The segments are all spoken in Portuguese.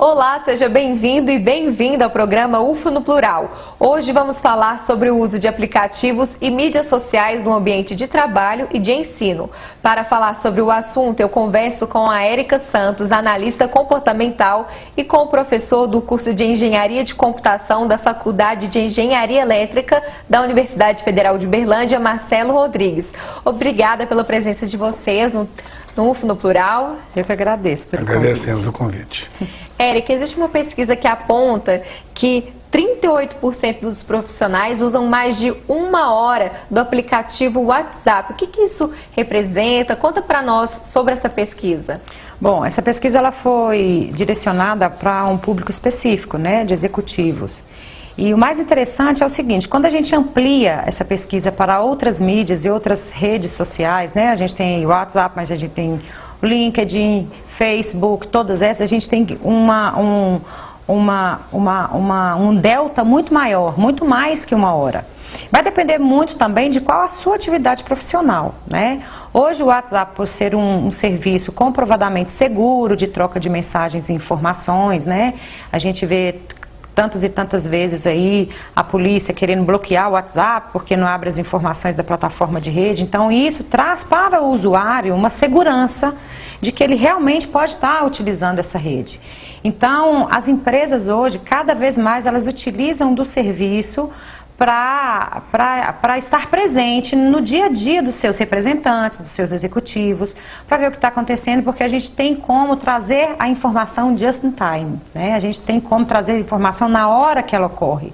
Olá, seja bem-vindo e bem-vinda ao programa UFO no Plural. Hoje vamos falar sobre o uso de aplicativos e mídias sociais no ambiente de trabalho e de ensino. Para falar sobre o assunto, eu converso com a Érica Santos, analista comportamental, e com o professor do curso de Engenharia de Computação da Faculdade de Engenharia Elétrica da Universidade Federal de Uberlândia, Marcelo Rodrigues. Obrigada pela presença de vocês no UFO no Plural. Eu que agradeço pelo convite. Agradecemos o convite. Érica, existe uma pesquisa que aponta que 38% dos profissionais usam mais de 1 hora do aplicativo WhatsApp. O que isso representa? Conta para nós sobre essa pesquisa. Bom, essa pesquisa ela foi direcionada para um público específico, né, de executivos. E o mais interessante é o seguinte: quando a gente amplia essa pesquisa para outras mídias e outras redes sociais, né, a gente tem o WhatsApp, mas a gente tem o LinkedIn, Facebook, todas essas, a gente tem um delta muito maior, muito mais que 1 hora. Vai depender muito também de qual a sua atividade profissional, né? Hoje o WhatsApp, por ser um serviço comprovadamente seguro de troca de mensagens e informações, né? A gente vê tantas e tantas vezes aí a polícia querendo bloquear o WhatsApp porque não abre as informações da plataforma de rede. Então isso traz para o usuário uma segurança de que ele realmente pode estar utilizando essa rede. Então as empresas hoje, cada vez mais, elas utilizam do serviço para estar presente no dia a dia dos seus representantes, dos seus executivos, para ver o que está acontecendo, porque a gente tem como trazer a informação just in time, né? A gente tem como trazer a informação na hora que ela ocorre.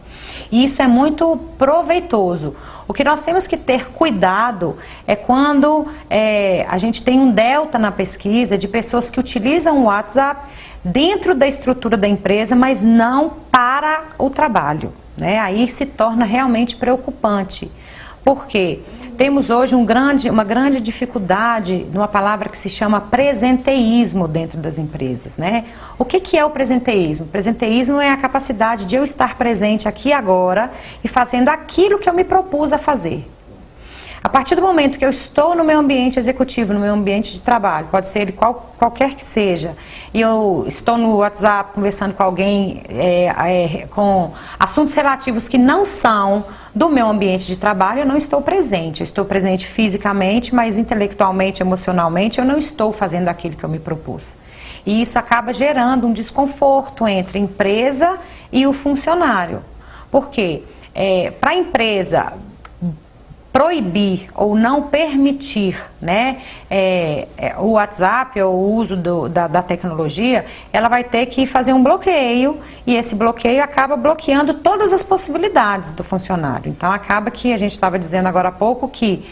E isso é muito proveitoso. O que nós temos que ter cuidado é quando a gente tem um delta na pesquisa de pessoas que utilizam o WhatsApp dentro da estrutura da empresa, mas não para o trabalho, né? Aí se torna realmente preocupante, porque temos hoje uma grande dificuldade numa palavra que se chama presenteísmo dentro das empresas, né? O que é o presenteísmo? O presenteísmo é a capacidade de eu estar presente aqui agora e fazendo aquilo que eu me propus a fazer. A partir do momento que eu estou no meu ambiente executivo, no meu ambiente de trabalho, pode ser ele qualquer que seja, e eu estou no WhatsApp conversando com alguém com assuntos relativos que não são do meu ambiente de trabalho, eu não estou presente. Eu estou presente fisicamente, mas intelectualmente, emocionalmente, eu não estou fazendo aquilo que eu me propus. E isso acaba gerando um desconforto entre a empresa e o funcionário. Por quê? Para a empresa proibir ou não permitir, né, o WhatsApp ou o uso da tecnologia, ela vai ter que fazer um bloqueio, e esse bloqueio acaba bloqueando todas as possibilidades do funcionário. Então acaba que, a gente estava dizendo agora há pouco, que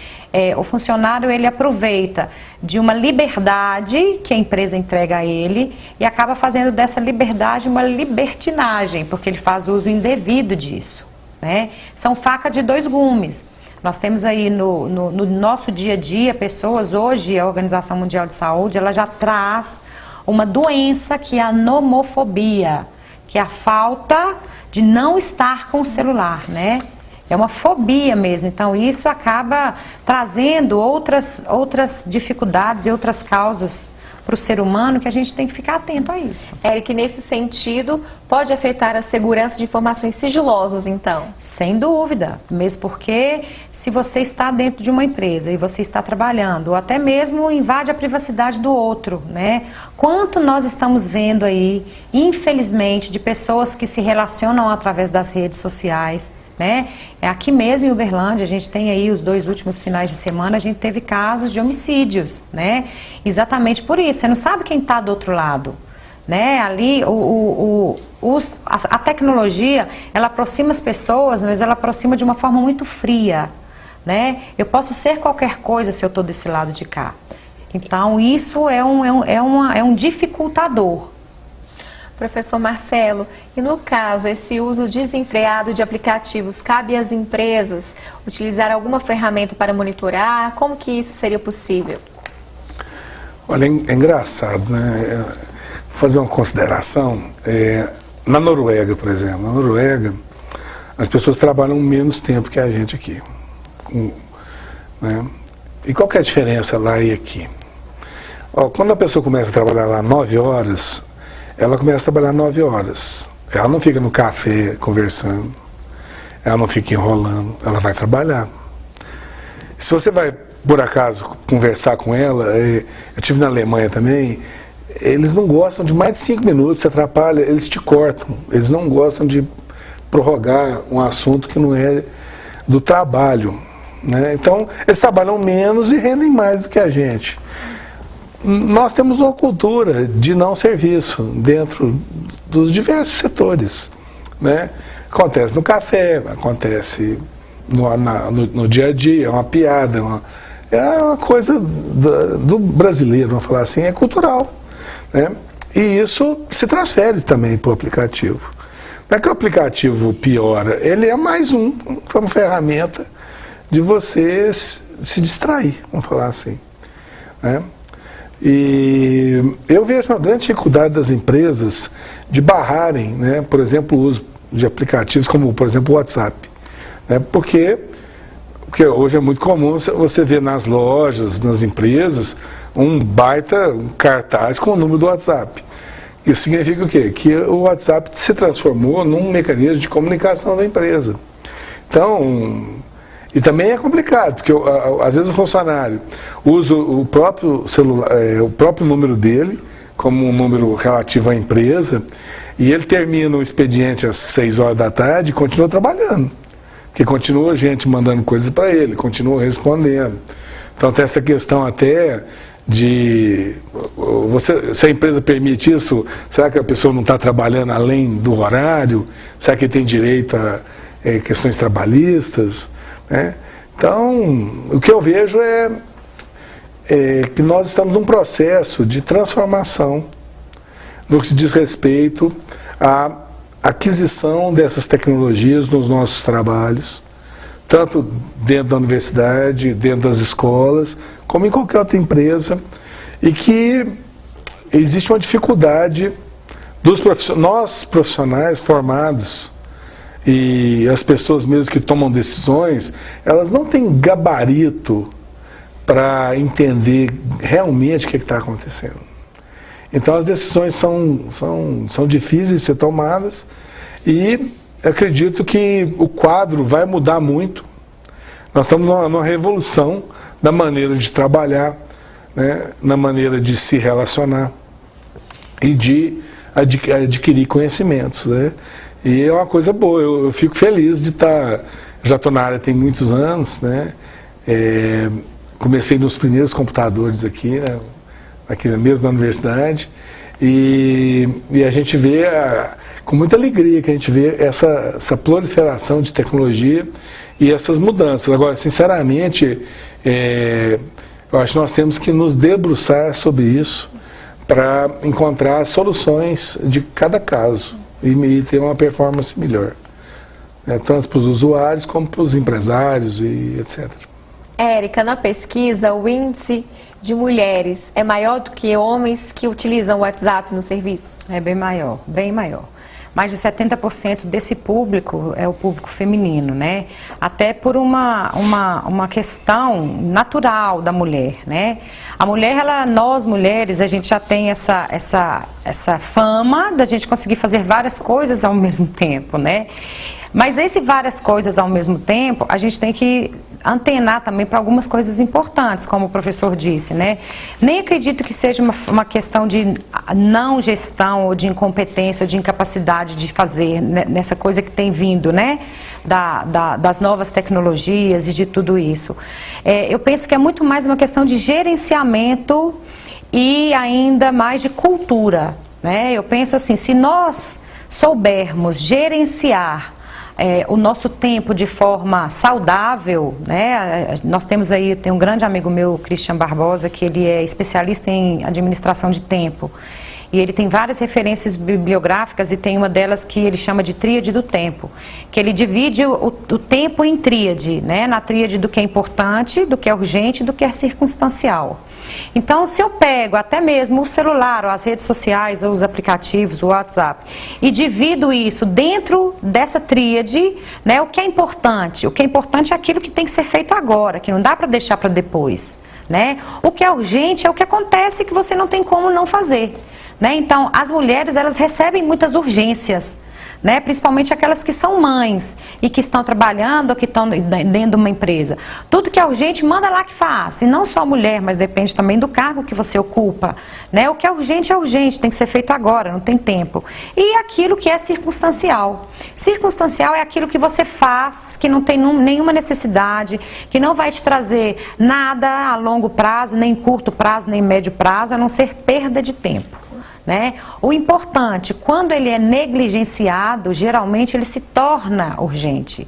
o funcionário ele aproveita de uma liberdade que a empresa entrega a ele e acaba fazendo dessa liberdade uma libertinagem, porque ele faz uso indevido disso, né? São faca de 2 gumes. Nós temos aí no nosso dia a dia pessoas, hoje a Organização Mundial de Saúde, ela já traz uma doença que é a nomofobia, que é a falta de não estar com o celular, né? É uma fobia mesmo. Então isso acaba trazendo outras dificuldades e outras causas para o ser humano, que a gente tem que ficar atento a isso. Érica, nesse sentido, pode afetar a segurança de informações sigilosas, então? Sem dúvida, mesmo porque se você está dentro de uma empresa e você está trabalhando, ou até mesmo invade a privacidade do outro, né? Quanto nós estamos vendo aí, infelizmente, de pessoas que se relacionam através das redes sociais, né? Aqui mesmo em Uberlândia, a gente tem aí os 2 últimos finais de semana, a gente teve casos de homicídios, né? Exatamente por isso, você não sabe quem está do outro lado, né? Ali a tecnologia, ela aproxima as pessoas, mas ela aproxima de uma forma muito fria, né? Eu posso ser qualquer coisa se eu estou desse lado de cá. Então isso é um dificultador. Professor Marcelo, e no caso, esse uso desenfreado de aplicativos, cabe às empresas utilizar alguma ferramenta para monitorar? Como que isso seria possível? Olha, é engraçado, né? Vou fazer uma consideração. Na Noruega, por exemplo, na Noruega, as pessoas trabalham menos tempo que a gente aqui. Né? E qual que é a diferença lá e aqui? Quando a pessoa começa a trabalhar lá 9 horas, ela começa a trabalhar 9 horas. Ela não fica no café conversando, ela não fica enrolando, ela vai trabalhar. Se você vai, por acaso, conversar com ela, eu estive na Alemanha também, eles não gostam de mais de 5 minutos, se atrapalha, eles te cortam. Eles não gostam de prorrogar um assunto que não é do trabalho, né? Então, eles trabalham menos e rendem mais do que a gente. Nós temos uma cultura de não serviço dentro dos diversos setores, né? Acontece no café, acontece no dia a dia, é uma piada, é uma coisa do brasileiro, vamos falar assim, é cultural, né? E isso se transfere também para o aplicativo. Não é que o aplicativo piora, ele é mais uma ferramenta de você se distrair, vamos falar assim, né? E eu vejo uma grande dificuldade das empresas de barrarem, né, por exemplo, o uso de aplicativos como, por exemplo, o WhatsApp, né, porque hoje é muito comum você ver nas lojas, nas empresas, um baita cartaz com o número do WhatsApp. Isso significa o quê? Que o WhatsApp se transformou num mecanismo de comunicação da empresa. Então, e também é complicado, porque às vezes o funcionário usa o próprio celular, o próprio número dele, como um número relativo à empresa, e ele termina o expediente às 6 horas da tarde e continua trabalhando. Porque continua gente mandando coisas para ele, continua respondendo. Então tem essa questão até de... se a empresa permite isso, será que a pessoa não está trabalhando além do horário? Será que ele tem direito a questões trabalhistas? Então, o que eu vejo é que nós estamos num processo de transformação no que se diz respeito à aquisição dessas tecnologias nos nossos trabalhos, tanto dentro da universidade, dentro das escolas, como em qualquer outra empresa, e que existe uma dificuldade nós profissionais formados, e as pessoas mesmo que tomam decisões, elas não têm gabarito para entender realmente o que está acontecendo. Então as decisões são difíceis de ser tomadas e acredito que o quadro vai mudar muito. Nós estamos numa revolução da maneira de trabalhar, né, na maneira de se relacionar e de adquirir conhecimentos, né? E é uma coisa boa, eu fico feliz de estar, já estou na área tem muitos anos, né? Comecei nos primeiros computadores aqui, né? Aqui mesmo na universidade, e a gente vê com muita alegria que a gente vê essa proliferação de tecnologia e essas mudanças. Agora, sinceramente, eu acho que nós temos que nos debruçar sobre isso para encontrar soluções de cada caso e ter uma performance melhor, né, tanto para os usuários como para os empresários e etc. Érica, na pesquisa, o índice de mulheres é maior do que homens que utilizam o WhatsApp no serviço? É bem maior, bem maior. Mais de 70% desse público é o público feminino, né? Até por uma questão natural da mulher, né? A mulher, nós mulheres, a gente já tem essa fama da gente conseguir fazer várias coisas ao mesmo tempo, né? Mas várias coisas ao mesmo tempo, a gente tem que antenar também para algumas coisas importantes, como o professor disse, né? Nem acredito que seja uma questão de não gestão ou de incompetência ou de incapacidade de fazer, né, nessa coisa que tem vindo, né? Das novas tecnologias e de tudo isso. Eu penso que é muito mais uma questão de gerenciamento e ainda mais de cultura, né? Eu penso assim, se nós soubermos gerenciar o nosso tempo de forma saudável, né? Nós temos aí, tem um grande amigo meu, Christian Barbosa, que ele é especialista em administração de tempo. E ele tem várias referências bibliográficas e tem uma delas que ele chama de tríade do tempo, que ele divide o tempo em tríade, né? Na tríade do que é importante, do que é urgente e do que é circunstancial. Então, se eu pego até mesmo o celular, ou as redes sociais, ou os aplicativos, o WhatsApp, e divido isso dentro dessa tríade, né, o que é importante? O que é importante é aquilo que tem que ser feito agora, que não dá para deixar para depois, né? O que é urgente é o que acontece que você não tem como não fazer, né? Então, as mulheres, elas recebem muitas urgências, né? Principalmente aquelas que são mães e que estão trabalhando ou que estão dentro de uma empresa. Tudo que é urgente, manda lá que faz. E não só a mulher, mas depende também do cargo que você ocupa, né? O que é urgente, tem que ser feito agora, não tem tempo. E aquilo que é circunstancial. Circunstancial é aquilo que você faz, que não tem nenhuma necessidade, que não vai te trazer nada a longo prazo, nem curto prazo, nem médio prazo, a não ser perda de tempo. Né? O importante, quando ele é negligenciado, geralmente ele se torna urgente.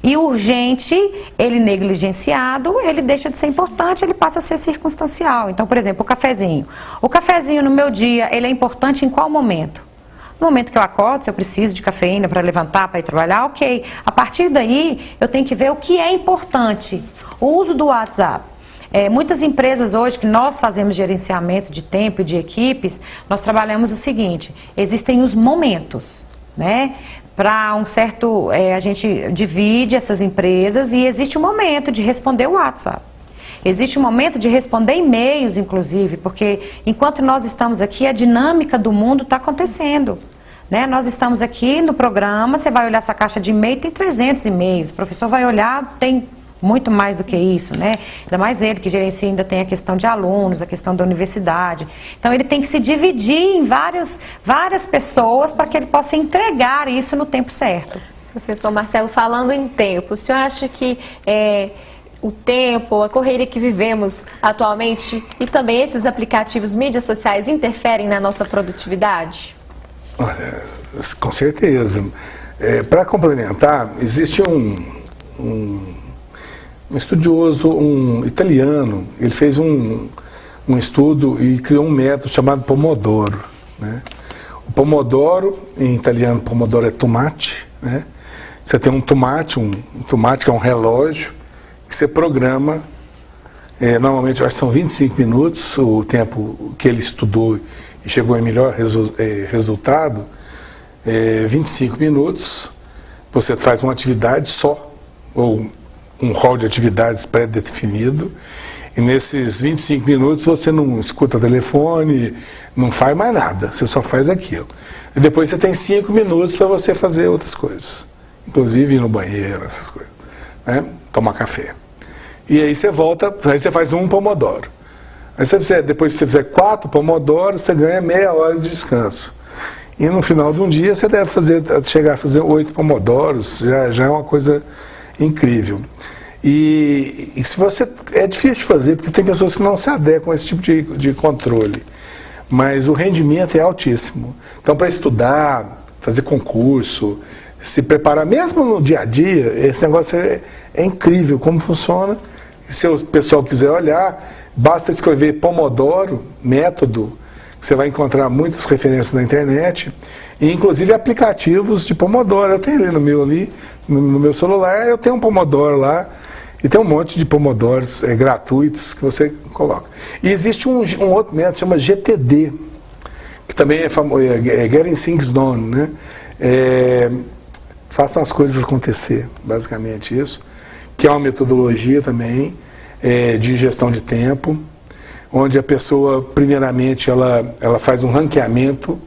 E o urgente, ele negligenciado, ele deixa de ser importante, ele passa a ser circunstancial. Então, por exemplo, o cafezinho. O cafezinho no meu dia, ele é importante em qual momento? No momento que eu acordo, se eu preciso de cafeína para levantar, para ir trabalhar, ok. A partir daí, eu tenho que ver o que é importante. O uso do WhatsApp. Muitas empresas hoje que nós fazemos gerenciamento de tempo e de equipes, nós trabalhamos o seguinte, existem os momentos, né? Para um certo, a gente divide essas empresas e existe um momento de responder o WhatsApp. Existe um momento de responder e-mails, inclusive, porque enquanto nós estamos aqui, a dinâmica do mundo está acontecendo. Né? Nós estamos aqui no programa, você vai olhar sua caixa de e-mail, tem 300 e-mails, o professor vai olhar, tem muito mais do que isso, né? Ainda mais ele que gerencia, ainda tem a questão de alunos, a questão da universidade. Então ele tem que se dividir em várias pessoas para que ele possa entregar isso no tempo certo. Professor Marcelo, falando em tempo, o senhor acha que o tempo, a correria que vivemos atualmente e também esses aplicativos, mídias sociais, interferem na nossa produtividade? Olha, com certeza. Para complementar, existe um estudioso, um italiano, ele fez um estudo e criou um método chamado Pomodoro. Né? O Pomodoro, em italiano, Pomodoro é tomate. Né? Você tem um tomate que é um relógio, que você programa, normalmente eu acho que são 25 minutos, o tempo que ele estudou e chegou em melhor resultado, 25 minutos, você faz uma atividade só, ou um rol de atividades pré-definido, e nesses 25 minutos você não escuta telefone, não faz mais nada, você só faz aquilo. E depois você tem 5 minutos para você fazer outras coisas, inclusive ir no banheiro, essas coisas, né? Tomar café. E aí você volta, aí você faz um pomodoro. Aí depois que você fizer 4 pomodoros, você ganha meia hora de descanso. E no final de um dia você deve chegar a fazer 8 pomodoros, já é uma coisa incrível. E se você, é difícil de fazer, porque tem pessoas que não se adequam a esse tipo de controle, mas o rendimento é altíssimo. Então, para estudar, fazer concurso, se preparar, mesmo no dia a dia, esse negócio é incrível como funciona. E se o pessoal quiser olhar, basta escrever Pomodoro, método, que você vai encontrar muitas referências na internet, e inclusive aplicativos de Pomodoro. Eu tenho ali no meu celular, eu tenho um Pomodoro lá, e tem um monte de Pomodoros gratuitos que você coloca. E existe um outro método, chama GTD, que também é famoso, Getting Things Done, né? Façam as coisas acontecer, basicamente isso, que é uma metodologia também de gestão de tempo, onde a pessoa, primeiramente, ela faz um ranqueamento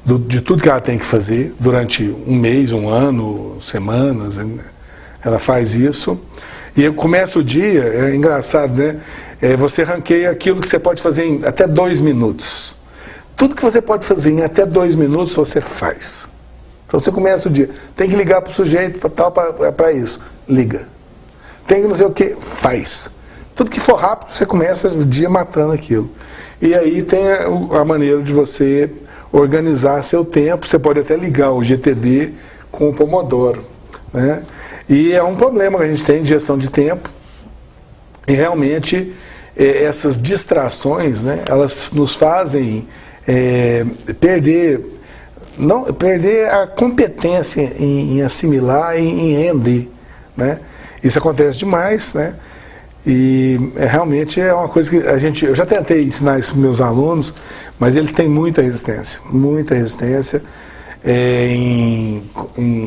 de tudo que ela tem que fazer durante um mês, um ano, semanas, ela faz isso. E começa o dia, é engraçado, né? Você ranqueia aquilo que você pode fazer em até 2 minutos. Tudo que você pode fazer em até 2 minutos, você faz. Então você começa o dia. Tem que ligar para o sujeito para isso. Liga. Tem que não sei o que, faz. Tudo que for rápido, você começa o dia matando aquilo. E aí tem a maneira de você organizar seu tempo. Você pode até ligar o GTD com o Pomodoro, né? E é um problema que a gente tem de gestão de tempo. E realmente essas distrações, né, elas nos fazem perder a competência em assimilar e em render, né? Isso acontece demais, né? E realmente é uma coisa que eu já tentei ensinar isso para os meus alunos, mas eles têm muita resistência.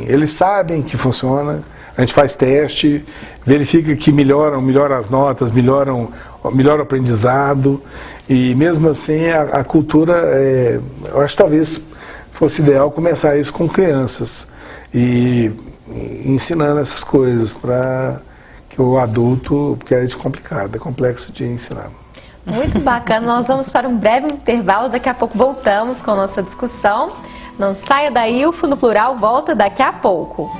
Eles sabem que funciona, a gente faz teste, verifica que melhoram as notas, melhoram melhor aprendizado, e mesmo assim a cultura, eu acho que talvez fosse ideal começar isso com crianças e ensinando essas coisas para que o adulto, porque é complicado, é complexo de ensinar. Muito bacana, nós vamos para um breve intervalo, daqui a pouco voltamos com a nossa discussão. Não saia daí, o UFO no Plural volta daqui a pouco.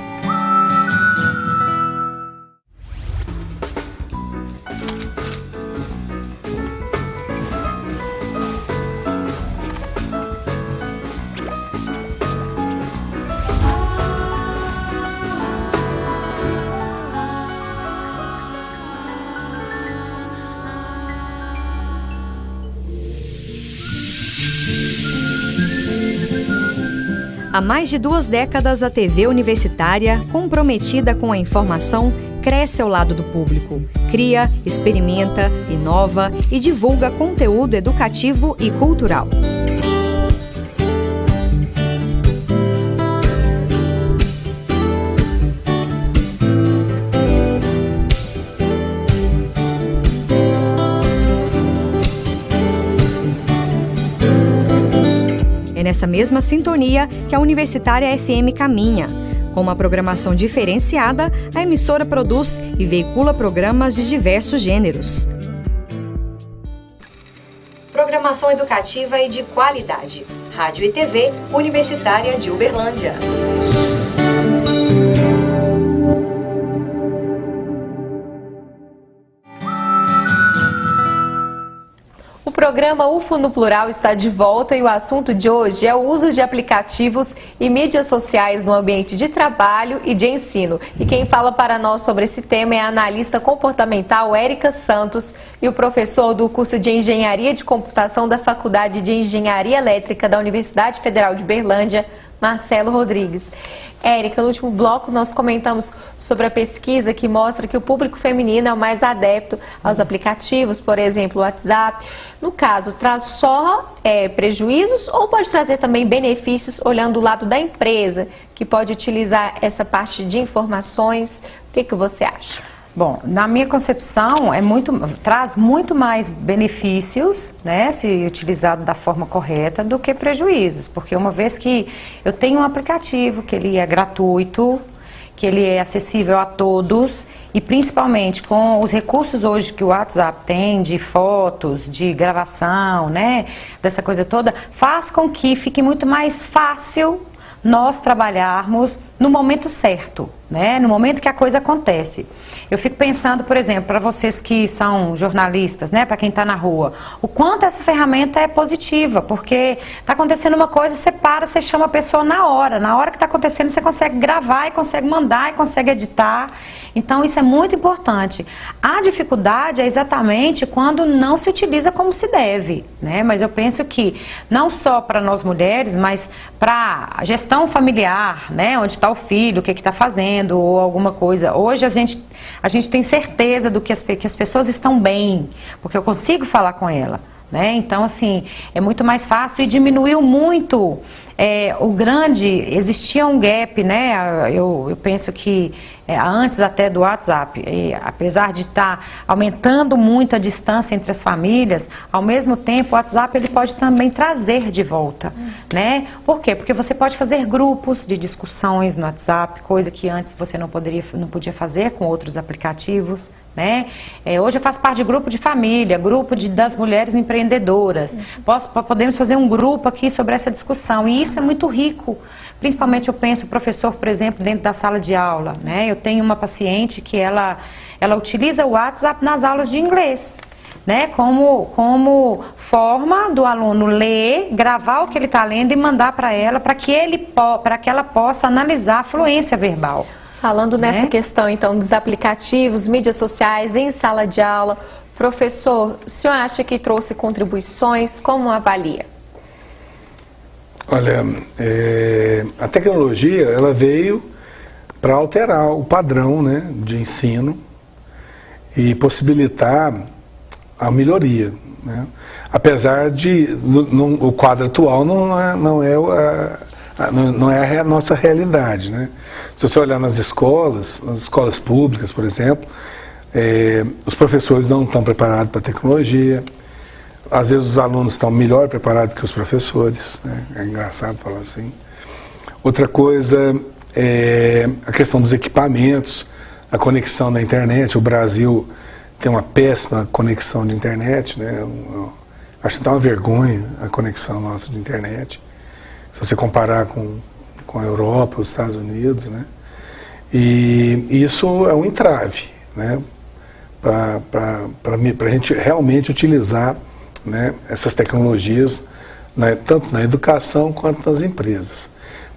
Há mais de 2 décadas, a TV universitária, comprometida com a informação, cresce ao lado do público. Cria, experimenta, inova e divulga conteúdo educativo e cultural. É nessa mesma sintonia que a Universitária FM caminha. Com uma programação diferenciada, a emissora produz e veicula programas de diversos gêneros. Programação educativa e de qualidade. Rádio e TV Universitária de Uberlândia. O programa UFO no Plural está de volta e o assunto de hoje é o uso de aplicativos e mídias sociais no ambiente de trabalho e de ensino. E quem fala para nós sobre esse tema é a analista comportamental Érica Santos e o professor do curso de Engenharia de Computação da Faculdade de Engenharia Elétrica da Universidade Federal de Uberlândia, Marcelo Rodrigues. Érica, no último bloco nós comentamos sobre a pesquisa que mostra que o público feminino é o mais adepto aos aplicativos, por exemplo, o WhatsApp. No caso, traz só prejuízos ou pode trazer também benefícios olhando o lado da empresa, que pode utilizar essa parte de informações? O que você acha? Bom, na minha concepção, traz muito mais benefícios, né, se utilizado da forma correta, do que prejuízos. Porque uma vez que eu tenho um aplicativo, que ele é gratuito, que ele é acessível a todos, e principalmente com os recursos hoje que o WhatsApp tem, de fotos, de gravação, né, dessa coisa toda, faz com que fique muito mais fácil nós trabalharmos no momento certo, né? No momento que a coisa acontece. Eu fico pensando, por exemplo, para vocês que são jornalistas, né? Para quem está na rua, o quanto essa ferramenta é positiva, porque está acontecendo uma coisa, você para, você chama a pessoa na hora que está acontecendo você consegue gravar e consegue mandar e consegue editar. Então isso é muito importante. A dificuldade é exatamente quando não se utiliza como se deve, né? Mas eu penso que não só para nós mulheres, mas para a gestão familiar, né? Onde está o filho, o que está fazendo ou alguma coisa. Hoje a gente tem certeza do que as pessoas estão bem, porque eu consigo falar com ela, né? Então, assim, é muito mais fácil e diminuiu muito existia um gap, né? Eu penso que antes até do WhatsApp, apesar de estar aumentando muito a distância entre as famílias, ao mesmo tempo o WhatsApp ele pode também trazer de volta, né? Por quê? Porque você pode fazer grupos de discussões no WhatsApp, coisa que antes você não podia fazer com outros aplicativos, né? Hoje eu faço parte de grupo de família, das mulheres empreendedoras. Podemos fazer um grupo aqui sobre essa discussão e isso é muito rico. Principalmente eu penso o professor, por exemplo, dentro da sala de aula, né? Eu tenho uma paciente que ela utiliza o WhatsApp nas aulas de inglês, né? Como forma do aluno ler, gravar o que ele está lendo e mandar para ela, para que ela possa analisar a fluência verbal. Falando nessa questão, então, dos aplicativos, mídias sociais em sala de aula, professor, o senhor acha que trouxe contribuições? Como avalia? Olha, a tecnologia, ela veio para alterar o padrão, né, de ensino e possibilitar a melhoria, né? Apesar de o quadro atual não é a nossa realidade, né? Se você olhar nas escolas públicas, por exemplo, Os professores não estão preparados para a tecnologia. Às vezes os alunos estão melhor preparados que os professores, né? É engraçado falar assim. Outra coisa é a questão dos equipamentos, a conexão da internet. O Brasil tem uma péssima conexão de internet, né? Eu acho que dá uma vergonha a conexão nossa de internet, se você comparar com a Europa, os Estados Unidos, né? E isso é um entrave, né? Para a gente realmente utilizar, né, essas tecnologias, né, tanto na educação quanto nas empresas.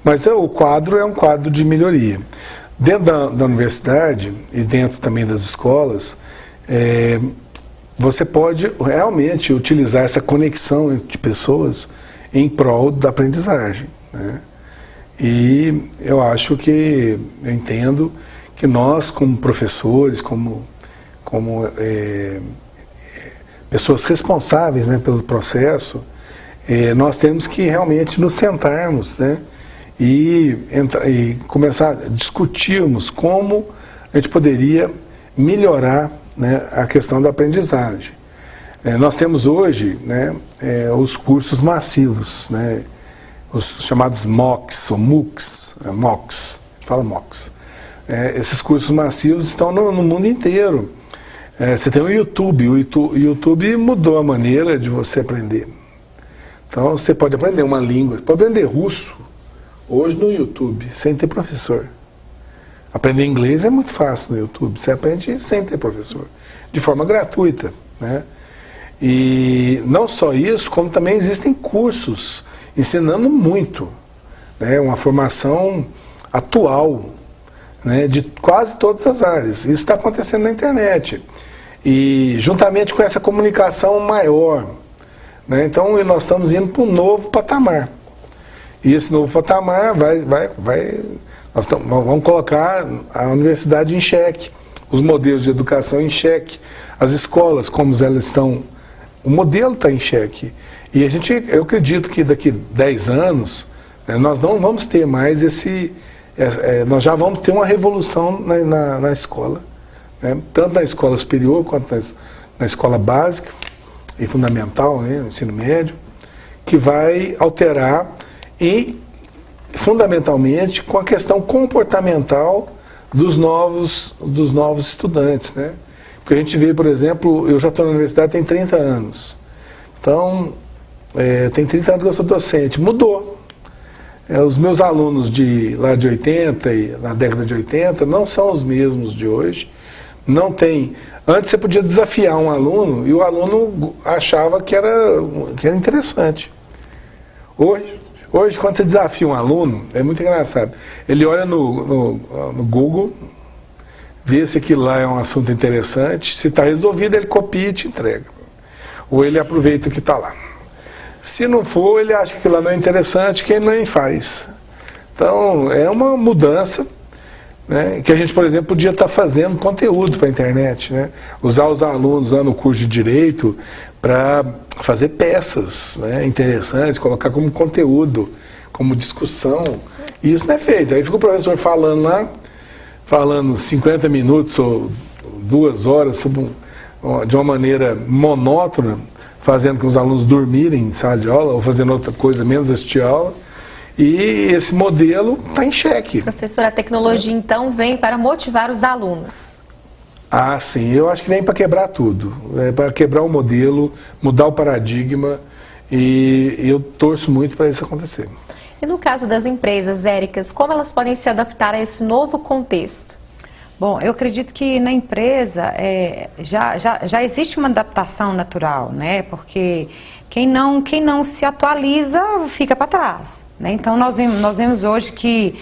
Mas o quadro é um quadro de melhoria. Dentro da universidade e dentro também das escolas, você pode realmente utilizar essa conexão entre pessoas em prol da aprendizagem, né? E eu acho que, eu entendo que nós, como professores, como pessoas responsáveis, né, pelo processo, nós temos que realmente nos sentarmos, né, e começar a discutirmos como a gente poderia melhorar, né, a questão da aprendizagem. Nós temos hoje, né, os cursos massivos, né, os chamados MOOCs, ou MOOCs, MOOCs, a gente fala MOOCs. Esses cursos massivos estão no mundo inteiro. Você tem o YouTube mudou a maneira de você aprender. Então você pode aprender uma língua, você pode aprender russo hoje no YouTube, sem ter professor. Aprender inglês é muito fácil no YouTube, você aprende sem ter professor, de forma gratuita, né? E não só isso, como também existem cursos ensinando muito, né? Uma formação atual, né, de quase todas as áreas. Isso está acontecendo na internet. E juntamente com essa comunicação maior, né, então nós estamos indo para um novo patamar. E esse novo patamar nós vamos colocar a universidade em xeque, os modelos de educação em xeque, as escolas, como elas estão, o modelo está em xeque. E eu acredito que daqui 10 anos, né, nós não vamos ter mais nós já vamos ter uma revolução na escola, né? Tanto na escola superior quanto na escola básica e fundamental, né? No ensino médio, que vai alterar e fundamentalmente com a questão comportamental dos novos estudantes, né? Porque a gente vê, por exemplo, eu já estou na universidade tem 30 anos, então tem 30 anos que eu sou docente, mudou. Os meus alunos lá de 80 e na década de 80 não são os mesmos de hoje. Não tem. Antes você podia desafiar um aluno e o aluno achava que era interessante. Hoje, quando você desafia um aluno, é muito engraçado. Ele olha no Google, vê se aquilo lá é um assunto interessante, se está resolvido, ele copia e te entrega. Ou ele aproveita o que está lá. Se não for, ele acha que aquilo lá não é interessante, que ele nem faz. Então, é uma mudança, né, que a gente, por exemplo, podia estar fazendo conteúdo para a internet, né? Usar os alunos lá no curso de Direito para fazer peças, né, interessantes, colocar como conteúdo, como discussão. E isso não é feito. Aí fica o professor falando lá, falando 50 minutos ou 2 horas de uma maneira monótona, fazendo com os alunos dormirem em sala de aula ou fazendo outra coisa, menos assistir aula. E esse modelo está em xeque. Professor, a tecnologia então vem para motivar os alunos? Ah, sim. Eu acho que vem para quebrar tudo. Para quebrar o modelo, mudar o paradigma. E eu torço muito para isso acontecer. E no caso das empresas, Éricas, como elas podem se adaptar a esse novo contexto? Bom, eu acredito que na empresa já existe uma adaptação natural, né? Porque quem não se atualiza fica para trás, né? Então nós vemos hoje que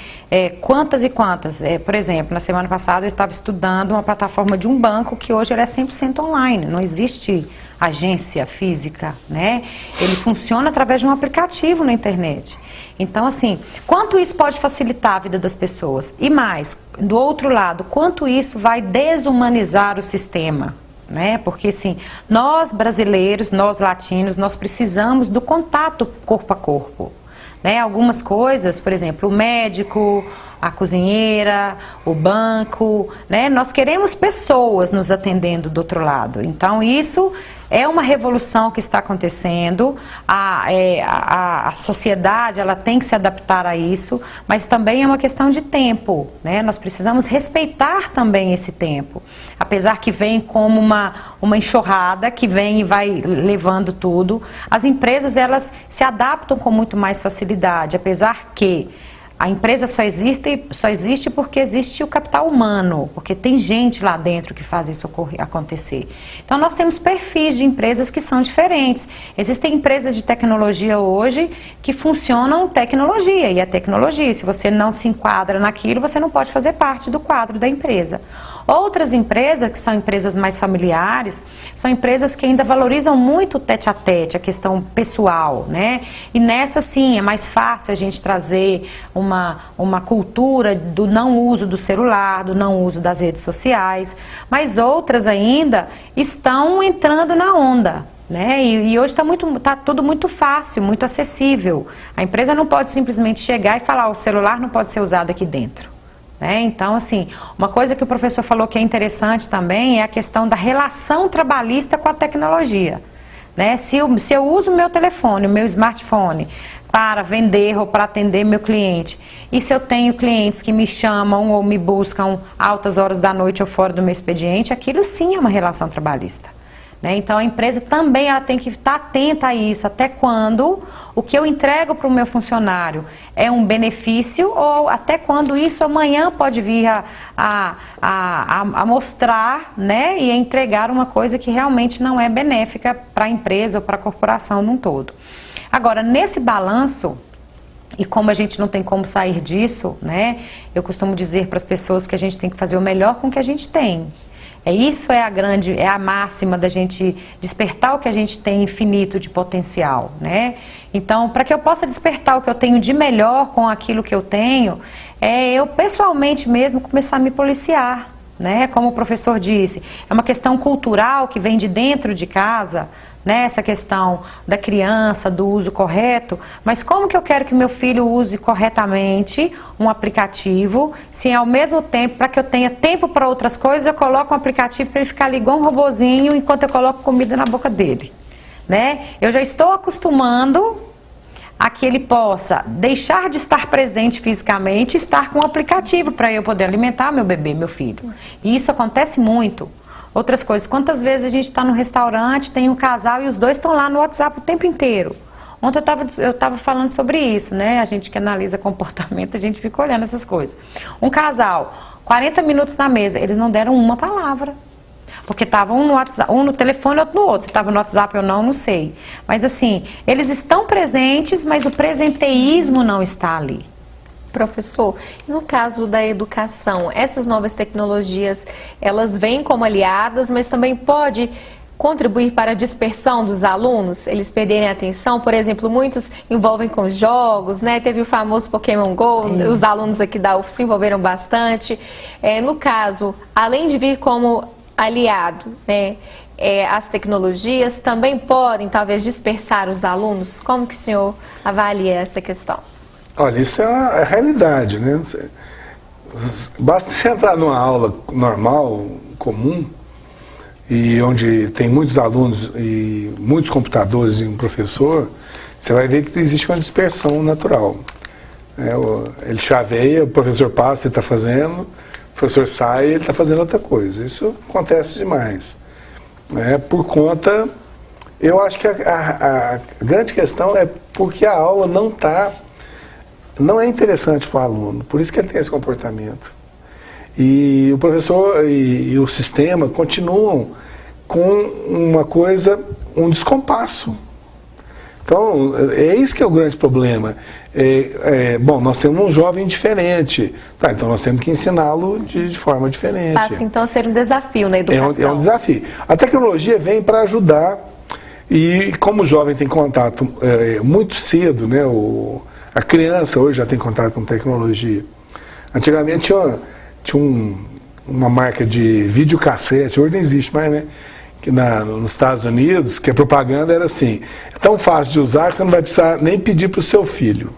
quantas e quantas, por exemplo, na semana passada eu estava estudando uma plataforma de um banco que hoje ele é 100% online, não existe agência física, né? Ele funciona através de um aplicativo na internet. Então, assim, quanto isso pode facilitar a vida das pessoas? E mais, do outro lado, quanto isso vai desumanizar o sistema, né? Porque, assim, nós brasileiros, nós latinos, nós precisamos do contato corpo a corpo, né? Algumas coisas, por exemplo, o médico, a cozinheira, o banco, né? Nós queremos pessoas nos atendendo do outro lado. Então, isso é uma revolução que está acontecendo, a sociedade ela tem que se adaptar a isso, mas também é uma questão de tempo, né? Nós precisamos respeitar também esse tempo, apesar que vem como uma enxurrada que vem e vai levando tudo. As empresas elas se adaptam com muito mais facilidade, apesar que a empresa só existe porque existe o capital humano, porque tem gente lá dentro que faz isso acontecer. Então, nós temos perfis de empresas que são diferentes. Existem empresas de tecnologia hoje que funcionam tecnologia, e é tecnologia. Se você não se enquadra naquilo, você não pode fazer parte do quadro da empresa. Outras empresas, que são empresas mais familiares, são empresas que ainda valorizam muito o tete-a-tete, a questão pessoal, né? E nessa, sim, é mais fácil a gente trazer uma cultura do não uso do celular, do não uso das redes sociais, mas outras ainda estão entrando na onda, né? E hoje tá tudo muito fácil, muito acessível. A empresa não pode simplesmente chegar e falar, o celular não pode ser usado aqui dentro. Né? Então, assim, uma coisa que o professor falou que é interessante também é a questão da relação trabalhista com a tecnologia. Né? Se eu uso o meu telefone, o meu smartphone, para vender ou para atender meu cliente, e se eu tenho clientes que me chamam ou me buscam altas horas da noite ou fora do meu expediente, aquilo sim é uma relação trabalhista. Né? Então, a empresa também ela tem que estar atenta a isso, até quando o que eu entrego para o meu funcionário é um benefício ou até quando isso amanhã pode vir a mostrar, né, e a entregar uma coisa que realmente não é benéfica para a empresa ou para a corporação num todo. Agora, nesse balanço, e como a gente não tem como sair disso, né, eu costumo dizer para as pessoas que a gente tem que fazer o melhor com o que a gente tem. Isso é a máxima da gente despertar o que a gente tem infinito de potencial, né? Então, para que eu possa despertar o que eu tenho de melhor com aquilo que eu tenho, eu pessoalmente mesmo começar a me policiar, né? Como o professor disse, é uma questão cultural que vem de dentro de casa, né? Essa questão da criança, do uso correto, mas como que eu quero que meu filho use corretamente um aplicativo, se ao mesmo tempo, para que eu tenha tempo para outras coisas, eu coloco um aplicativo para ele ficar ali igual um robozinho enquanto eu coloco comida na boca dele, né? Eu já estou acostumando a que ele possa deixar de estar presente fisicamente e estar com um aplicativo para eu poder alimentar meu bebê, meu filho. E isso acontece muito. Outras coisas, quantas vezes a gente está no restaurante, tem um casal e os dois estão lá no WhatsApp o tempo inteiro. Ontem eu estava falando sobre isso, né? A gente que analisa comportamento, a gente fica olhando essas coisas. Um casal, 40 minutos na mesa, eles não deram uma palavra. Porque estavam um no WhatsApp, um no telefone, outro no outro. Se estava no WhatsApp ou não sei. Mas assim, eles estão presentes, mas o presenteísmo não está ali. Professor, no caso da educação, essas novas tecnologias, elas vêm como aliadas, mas também pode contribuir para a dispersão dos alunos, eles perderem a atenção? Por exemplo, muitos envolvem com jogos, né? Teve o famoso Pokémon Go, os alunos aqui da UF se envolveram bastante. No caso, além de vir como aliado, né, as tecnologias também podem, talvez, dispersar os alunos? Como que o senhor avalia essa questão? Olha, isso é a realidade, né? Basta você entrar numa aula normal, comum, e onde tem muitos alunos e muitos computadores e um professor, você vai ver que existe uma dispersão natural. Ele chaveia, o professor passa, ele está fazendo, o professor sai, ele está fazendo outra coisa. Isso acontece demais. Por conta, eu acho que a grande questão é porque a aula não é interessante para o aluno, por isso que ele tem esse comportamento. E o professor e o sistema continuam com uma coisa, um descompasso. Então, é isso que é o grande problema. Bom, nós temos um jovem diferente, então nós temos que ensiná-lo de forma diferente. Passa então a ser um desafio na educação. É um desafio. A tecnologia vem para ajudar, e como o jovem tem contato muito cedo, né, a criança hoje já tem contato com tecnologia. Antigamente tinha uma marca de videocassete, hoje não existe mais, né? Que nos Estados Unidos, que a propaganda era assim: é tão fácil de usar que você não vai precisar nem pedir para o seu filho.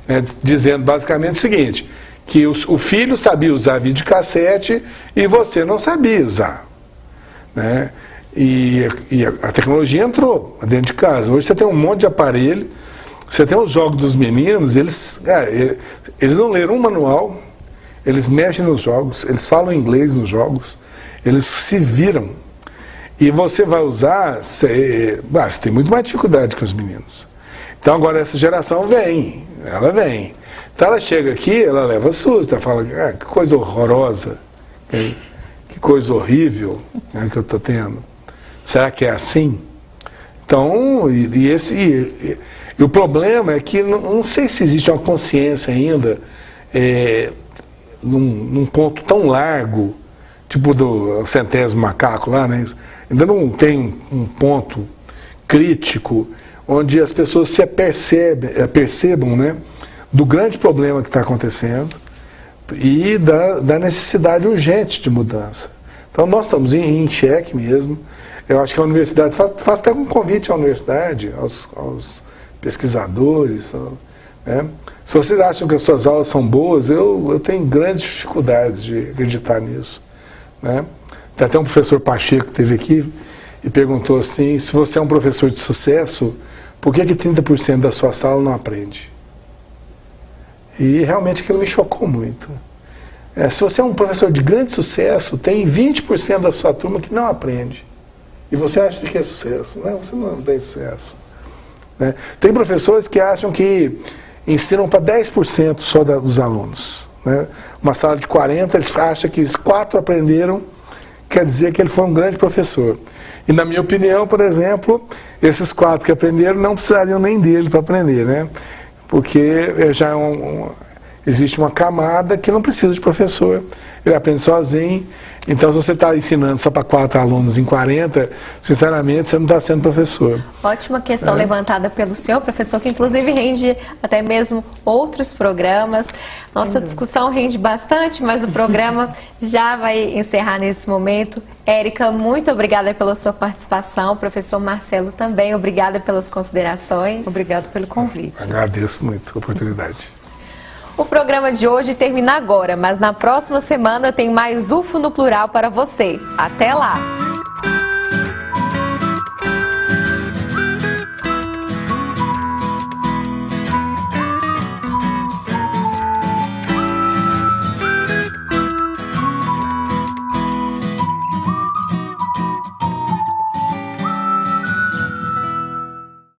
né, dizendo basicamente o seguinte, que o filho sabia usar videocassete e você não sabia usar, né? E a tecnologia entrou dentro de casa. Hoje você tem um monte de aparelho, você tem os jogos dos meninos, eles não leram um manual, eles mexem nos jogos, eles falam inglês nos jogos, eles se viram. E você vai usar, você tem muito mais dificuldade que os meninos. Então agora essa geração ela vem. Então ela chega aqui, ela leva susto, ela fala, que coisa horrorosa, que coisa horrível, né, que eu estou tendo. Será que é assim? Então, e o problema é que não sei se existe uma consciência ainda num ponto tão largo, tipo do centésimo macaco lá, né? Ainda não tem um ponto crítico onde as pessoas se percebam, né, do grande problema que está acontecendo e da necessidade urgente de mudança. Então nós estamos em xeque mesmo. Eu acho que a universidade, faço até um convite à universidade, aos pesquisadores, né? Se vocês acham que as suas aulas são boas, eu tenho grandes dificuldades de acreditar nisso, né? Tem até um professor Pacheco que esteve aqui e perguntou assim, se você é um professor de sucesso, por que 30% da sua sala não aprende? E realmente aquilo me chocou muito. Se você é um professor de grande sucesso, tem 20% da sua turma que não aprende. E você acha que é sucesso. Não, você não tem sucesso, né? Tem professores que acham que ensinam para 10% só dos alunos, né? Uma sala de 40, eles acham que 4 aprenderam, quer dizer que ele foi um grande professor. E na minha opinião, por exemplo, esses 4 que aprenderam não precisariam nem dele para aprender, né? Porque já existe uma camada que não precisa de professor, ele aprende sozinho. Então, se você está ensinando só para 4 alunos em 40, sinceramente, você não está sendo professor. Ótima questão levantada pelo senhor, professor, que inclusive rende até mesmo outros programas. Nossa discussão rende bastante, mas o programa já vai encerrar nesse momento. Érica, muito obrigada pela sua participação. Professor Marcelo também, obrigada pelas considerações. Obrigado pelo convite. Agradeço muito a oportunidade. O programa de hoje termina agora, mas na próxima semana tem mais UFO no Plural para você. Até lá!